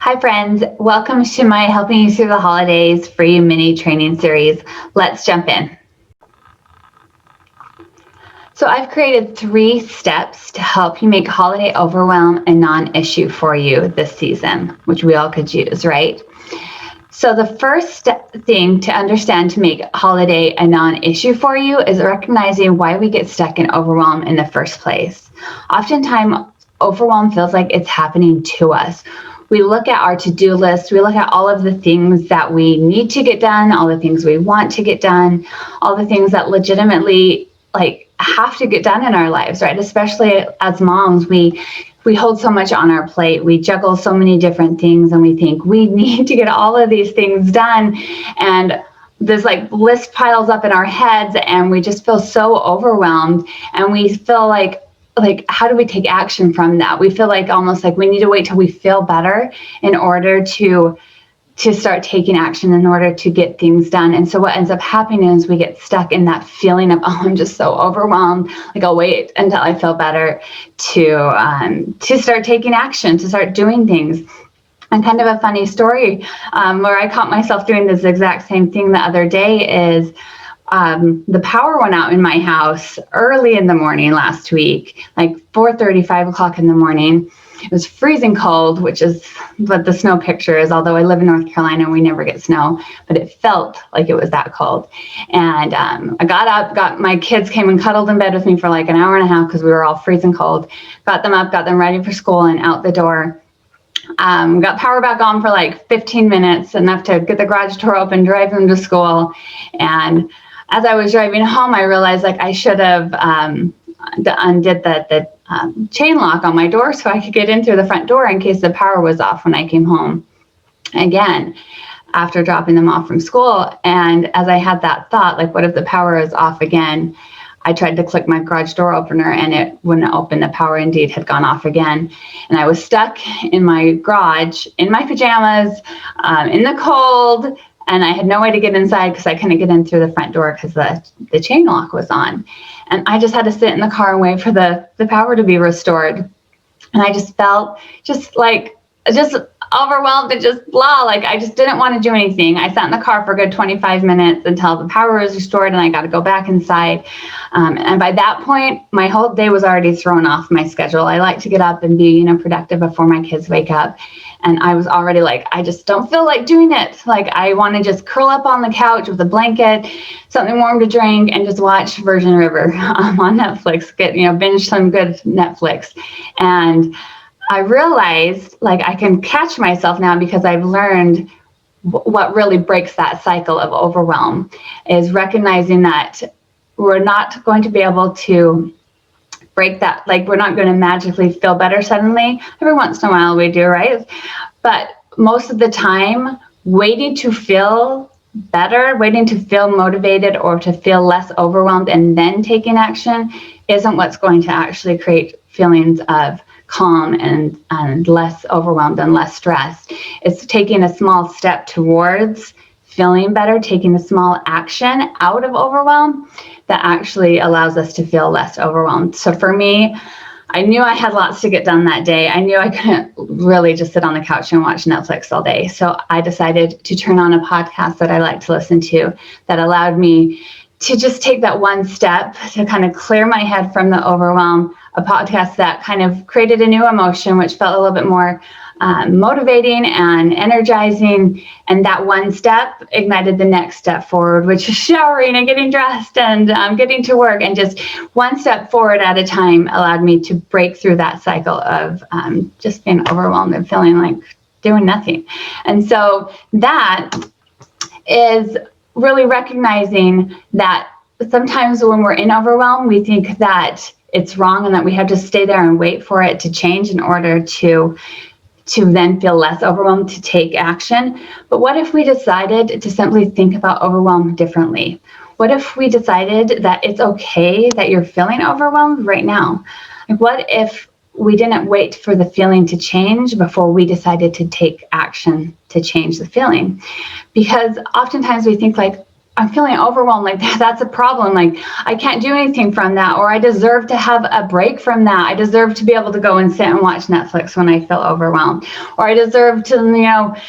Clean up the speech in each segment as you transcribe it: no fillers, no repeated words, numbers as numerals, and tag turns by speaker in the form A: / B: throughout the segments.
A: Hi friends, welcome to my Helping You Through the Holidays free mini training series. Let's jump in. So I've created 3 steps to help you make holiday overwhelm a non-issue for you this season, which we all could use, right? So the first thing to understand to make holiday a non-issue for you is recognizing why we get stuck in overwhelm in the first place. Oftentimes, overwhelm feels like it's happening to us. We look at our to-do list, we look at all of the things that we need to get done, all the things we want to get done, all the things that legitimately have to get done in our lives, right? Especially as moms, we hold so much on our plate. We juggle so many different things and we think we need to get all of these things done. And this list piles up in our heads and we just feel so overwhelmed, and we feel like how do we take action from that? We feel almost like we need to wait till we feel better in order to start taking action, in order to get things done. And so what ends up happening is we get stuck in that feeling of, oh, I'm just so overwhelmed. I'll wait until I feel better to start taking action, to start doing things. And kind of a funny story where I caught myself doing this exact same thing the other day is the power went out in my house early in the morning last week, 4:30, 5 o'clock in the morning. It was freezing cold, which is what the snow picture is, although I live in North Carolina and we never get snow, but it felt like it was that cold. And I got up, my kids came and cuddled in bed with me for an hour and a half because we were all freezing cold, got them up, got them ready for school and out the door. Got power back on for 15 minutes, enough to get the garage door open, drive them to school. And as I was driving home, I realized I should have undid the chain lock on my door so I could get in through the front door in case the power was off when I came home again after dropping them off from school. And as I had that thought, what if the power is off again? I tried to click my garage door opener and it wouldn't open. The power indeed had gone off again. And I was stuck in my garage in my pajamas, in the cold, and I had no way to get inside because I couldn't get in through the front door because the chain lock was on. And I just had to sit in the car and wait for the power to be restored. And I just felt just overwhelmed and just blah. I just didn't want to do anything. I sat in the car for a good 25 minutes until the power was restored and I got to go back inside. And by that point, my whole day was already thrown off my schedule. I like to get up and be, productive before my kids wake up. And I was already I just don't feel like doing it. I want to just curl up on the couch with a blanket, something warm to drink, and just watch Virgin River on Netflix, binge some good Netflix. And I realized I can catch myself now because I've learned what really breaks that cycle of overwhelm is recognizing that we're not going to be able to break that. We're not going to magically feel better suddenly. Every once in a while we do, right? But most of the time, waiting to feel better, waiting to feel motivated or to feel less overwhelmed and then taking action isn't what's going to actually create feelings of calm and less overwhelmed and less stressed. It's taking a small step towards feeling better, taking a small action out of overwhelm that actually allows us to feel less overwhelmed. So for me, I knew I had lots to get done that day. I knew I couldn't really just sit on the couch and watch Netflix all day. So I decided to turn on a podcast that I like to listen to that allowed me to just take that one step to kind of clear my head from the overwhelm, a podcast that kind of created a new emotion, which felt a little bit more motivating and energizing. And that one step ignited the next step forward, which is showering and getting dressed and getting to work. And just one step forward at a time allowed me to break through that cycle of just being overwhelmed and feeling like doing nothing. And so that is really recognizing that sometimes when we're in overwhelm, we think that it's wrong and that we have to stay there and wait for it to change in order to then feel less overwhelmed, to take action. But what if we decided to simply think about overwhelm differently? What if we decided that it's okay that you're feeling overwhelmed right now? What if we didn't wait for the feeling to change before we decided to take action to change the feeling? Because oftentimes we think I'm feeling overwhelmed, like that's a problem, like I can't do anything from that, or I deserve to have a break from that. I deserve to be able to go and sit and watch Netflix when I feel overwhelmed, or I deserve to,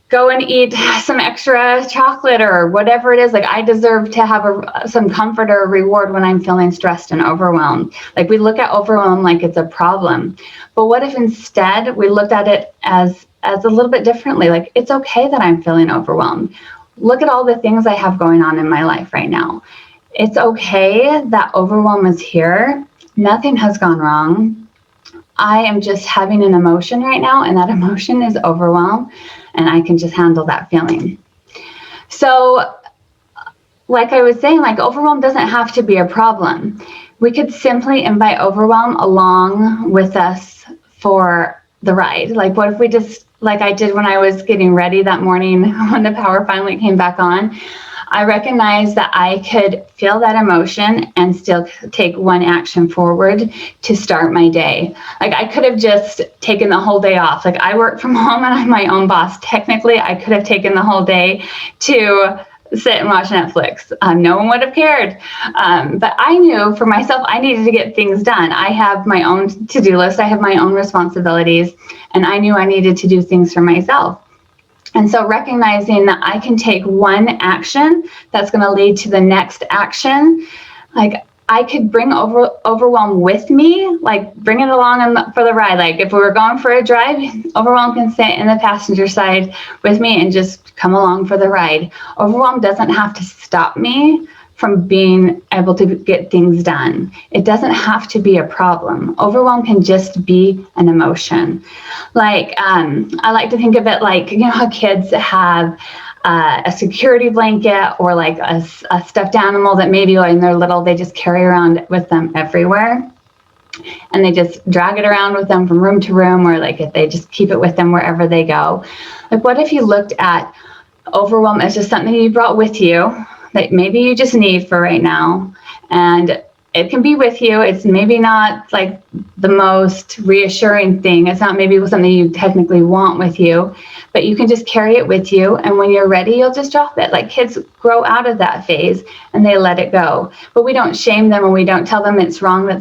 A: go and eat some extra chocolate or whatever it is. Like I deserve to have some comfort or a reward when I'm feeling stressed and overwhelmed. Like we look at overwhelm like it's a problem. But what if instead we looked at it as a little bit differently? Like it's okay that I'm feeling overwhelmed. Look at all the things I have going on in my life right now. It's okay that overwhelm is here. Nothing has gone wrong. I am just having an emotion right now, and that emotion is overwhelm, and I can just handle that feeling. So, like I was saying, like overwhelm doesn't have to be a problem. We could simply invite overwhelm along with us for the ride. Like what if we just, like I did when I was getting ready that morning when the power finally came back on, I recognized that I could feel that emotion and still take one action forward to start my day. Like I could have just taken the whole day off. Like I work from home and I'm my own boss. Technically, I could have taken the whole day to sit and watch Netflix. No one would have cared. But I knew for myself, I needed to get things done. I have my own to-do list. I have my own responsibilities. And I knew I needed to do things for myself. And so recognizing that I can take one action that's going to lead to the next action, like I could bring overwhelm with me, like bring it along for the ride. Like if we were going for a drive, overwhelm can sit in the passenger side with me and just come along for the ride. Overwhelm doesn't have to stop me from being able to get things done. It doesn't have to be a problem. Overwhelm can just be an emotion. Like I like to think of it like, how kids have a security blanket or like a stuffed animal that maybe when they're little, they just carry around with them everywhere. And they just drag it around with them from room to room, or like if they just keep it with them wherever they go. Like what if you looked at overwhelm as just something you brought with you that maybe you just need for right now, and it can be with you. It's maybe not like the most reassuring thing. It's not maybe something you technically want with you, but you can just carry it with you. And when you're ready, you'll just drop it. Like kids grow out of that phase and they let it go. But we don't shame them, and we don't tell them it's wrong that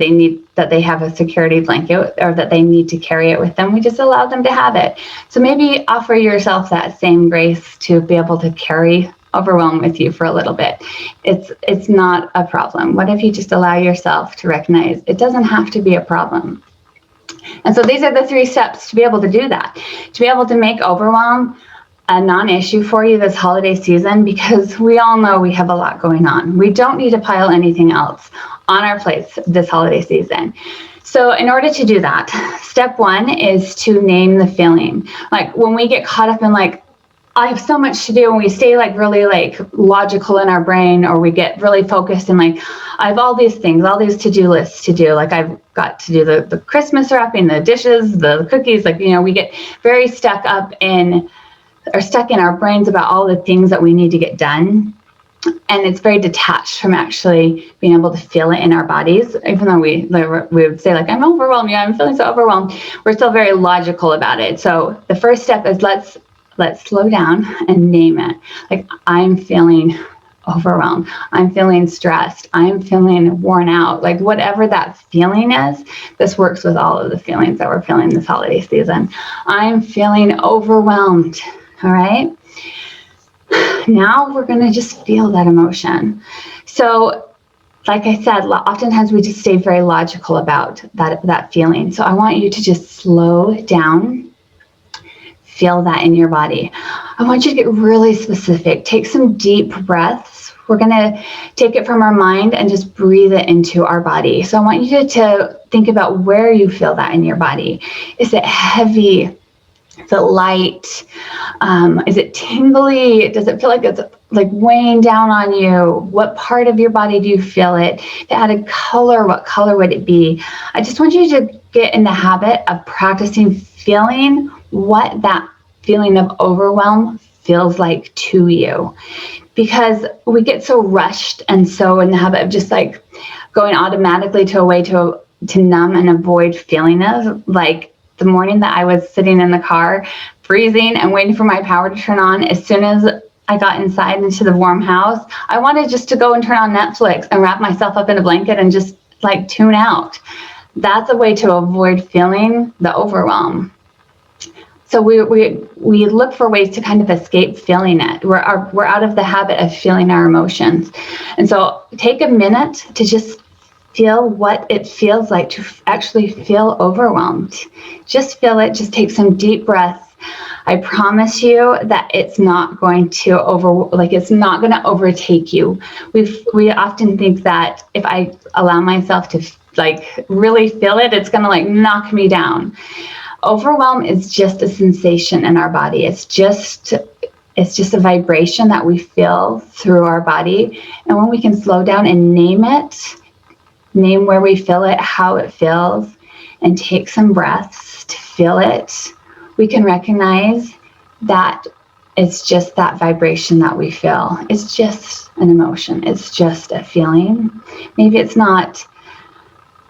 A: they have a security blanket or that they need to carry it with them. We just allow them to have it. So maybe offer yourself that same grace to be able to carry overwhelm with you for a little bit. It's not a problem. What if you just allow yourself to recognize it doesn't have to be a problem? And so these are the 3 steps to be able to do that, to be able to make overwhelm a non-issue for you this holiday season, because we all know we have a lot going on. We don't need to pile anything else on our plates this holiday season. So in order to do that, step 1 is to name the feeling. Like when we get caught up in like, I have so much to do, and we stay like really like logical in our brain, or we get really focused and like, I have all these things, all these to-do lists to do. Like I've got to do the Christmas wrapping, the dishes, the cookies. Like, we get very stuck in our brains about all the things that we need to get done. And it's very detached from actually being able to feel it in our bodies. Even though we would say like, I'm overwhelmed, I'm feeling so overwhelmed, we're still very logical about it. So the first step is let's slow down and name it. Like, I'm feeling overwhelmed. I'm feeling stressed. I'm feeling worn out. Like whatever that feeling is, this works with all of the feelings that we're feeling this holiday season. I'm feeling overwhelmed. All right. Now we're going to just feel that emotion. So like I said, oftentimes we just stay very logical about that feeling. So I want you to just slow down. Feel that in your body. I want you to get really specific. Take some deep breaths. We're going to take it from our mind and just breathe it into our body. So I want you to think about where you feel that in your body. Is it heavy? Is it light? Is it tingly? Does it feel like it's like weighing down on you? What part of your body do you feel it? If it had a color, what color would it be? I just want you to get in the habit of practicing feeling what that feeling of overwhelm feels like to you, because we get so rushed and so in the habit of just like going automatically to a way to numb and avoid feeling it. Like the morning that I was sitting in the car freezing and waiting for my power to turn on, as soon as I got inside into the warm house, I wanted just to go and turn on Netflix and wrap myself up in a blanket and just like tune out. That's a way to avoid feeling the overwhelm. So we look for ways to kind of escape feeling it. We're out of the habit of feeling our emotions. And so take a minute to just feel what it feels like to actually feel overwhelmed. Just feel it. Just take some deep breaths. I promise you that it's not going to it's not going to overtake you. We often think that if I allow myself to like really feel it, it's going to like knock me down. Overwhelm is just a sensation in our body. It's just a vibration that we feel through our body. And when we can slow down and name it, name where we feel it, how it feels, and take some breaths to feel it, we can recognize that it's just that vibration that we feel. It's just an emotion. It's just a feeling. Maybe it's not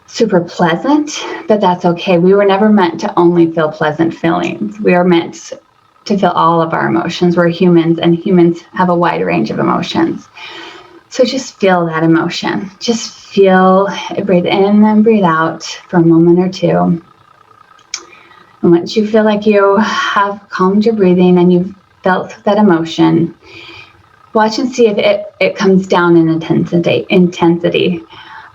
A: super pleasant, but that's okay. We were never meant to only feel pleasant feelings. We are meant to feel all of our emotions. We're humans, and humans have a wide range of emotions. So just feel that emotion. Just feel it, breathe in and breathe out for a moment or two. And once you feel like you have calmed your breathing and you've felt that emotion, watch and see if it comes down in intensity.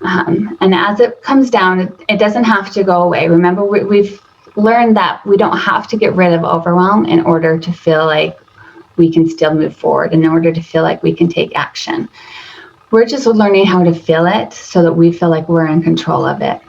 A: And as it comes down, it doesn't have to go away. Remember, we've learned that we don't have to get rid of overwhelm in order to feel like we can still move forward, in order to feel like we can take action. We're just learning how to feel it so that we feel like we're in control of it.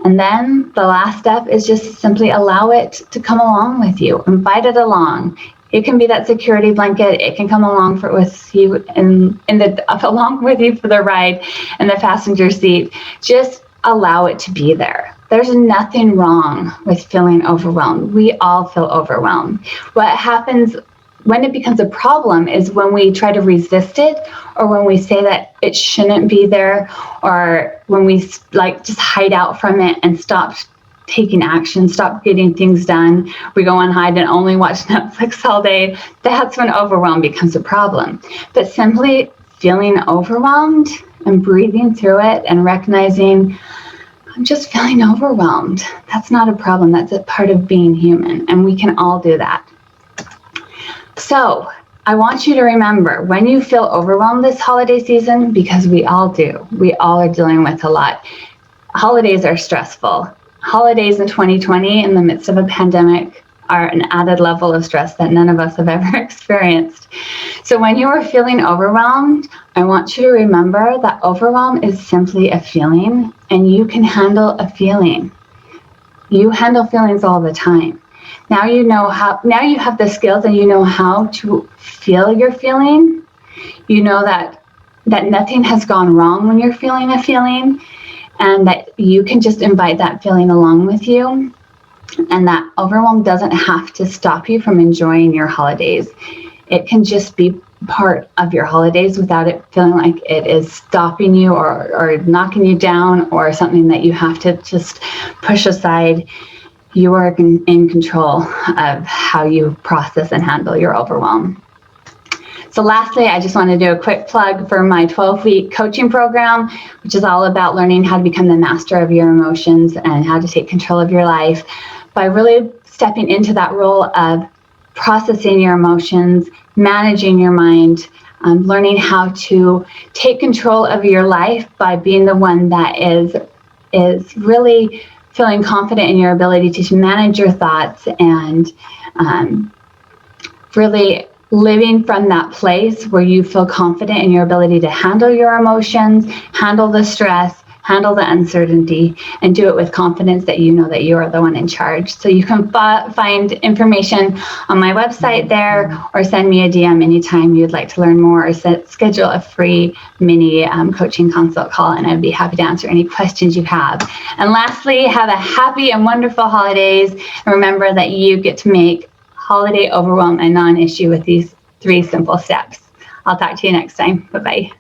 A: And then the last step is just simply allow it to come along with you. Invite it along. It can be that security blanket. It can come along with you along with you for the ride in the passenger seat. Just allow it to be there. There's nothing wrong with feeling overwhelmed. We all feel overwhelmed. What happens when it becomes a problem is when we try to resist it, or when we say that it shouldn't be there, or when we just hide out from it and stop taking action, stop getting things done. We go on hide and only watch Netflix all day. That's when overwhelm becomes a problem. But simply feeling overwhelmed and breathing through it and recognizing, I'm just feeling overwhelmed. That's not a problem. That's a part of being human, and we can all do that. So I want you to remember, when you feel overwhelmed this holiday season, because we all do, we all are dealing with a lot. Holidays are stressful. Holidays in 2020 in the midst of a pandemic are an added level of stress that none of us have ever experienced. So when you are feeling overwhelmed, I want you to remember that overwhelm is simply a feeling, and you can handle a feeling. You handle feelings all the time. Now you have the skills, and you know how to feel your feeling. You know that nothing has gone wrong when you're feeling a feeling, and that you can just invite that feeling along with you. And that overwhelm doesn't have to stop you from enjoying your holidays. It can just be part of your holidays without it feeling like it is stopping you or knocking you down, or something that you have to just push aside. You are in control of how you process and handle your overwhelm. So lastly, I just want to do a quick plug for my 12-week coaching program, which is all about learning how to become the master of your emotions and how to take control of your life by really stepping into that role of processing your emotions, managing your mind, learning how to take control of your life by being the one that is really feeling confident in your ability to manage your thoughts, and really living from that place where you feel confident in your ability to handle your emotions, handle the stress, handle the uncertainty, and do it with confidence that you know that you are the one in charge. So you can find information on my website there, or send me a DM anytime you'd like to learn more, or schedule a free mini coaching consult call, and I'd be happy to answer any questions you have. And lastly, have a happy and wonderful holidays. And remember that you get to make holiday overwhelm a non-issue with these 3 simple steps. I'll talk to you next time. Bye-bye.